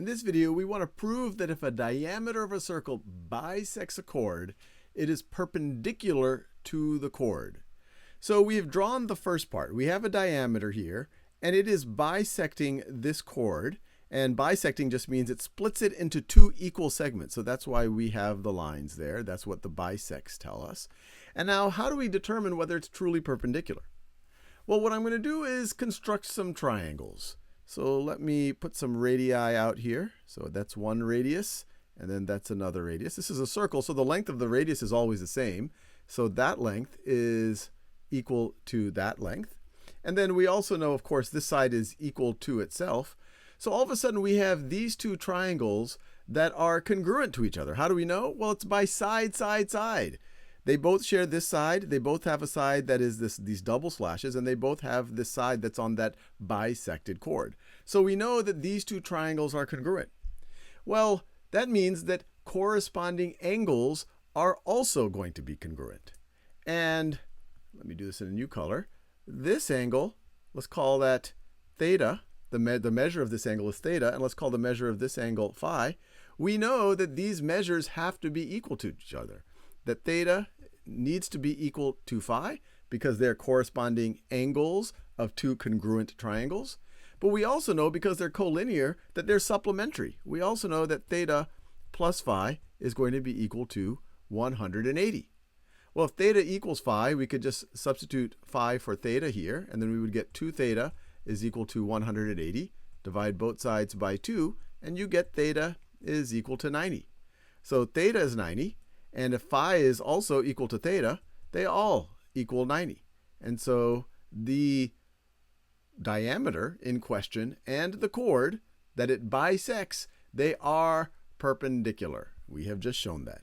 In this video, we want to prove that if a diameter of a circle bisects a chord, it is perpendicular to the chord. So we have drawn the first part. We have a diameter here, and it is bisecting this chord. And bisecting just means it splits it into two equal segments. So that's why we have the lines there. That's what the bisects tell us. And now, how do we determine whether it's truly perpendicular? Well, what I'm going to do is construct some triangles. So let me put some radii out here. So that's one radius, and then that's another radius. This is a circle, so the length of the radius is always the same. So that length is equal to that length. And then we also know, of course, this side is equal to itself. So all of a sudden, we have these two triangles that are congruent to each other. How do we know? Well, it's by side, side, side. They both share this side. They both have a side that is these double slashes, and they both have this side that's on that bisected chord. So we know that these two triangles are congruent. Well, that means that corresponding angles are also going to be congruent. And let me do this in a new color. This angle, let's call that theta. The measure of this angle is theta, and let's call the measure of this angle phi. We know that these measures have to be equal to each other. That theta needs to be equal to phi because they're corresponding angles of two congruent triangles. But we also know, because they're collinear, that they're supplementary. We also know that theta plus phi is going to be equal to 180. Well, if theta equals phi, we could just substitute phi for theta here, and then we would get 2 theta is equal to 180. Divide both sides by 2, and you get theta is equal to 90. So theta is 90. And if phi is also equal to theta, they all equal 90. And so the diameter in question and the chord that it bisects, they are perpendicular. We have just shown that.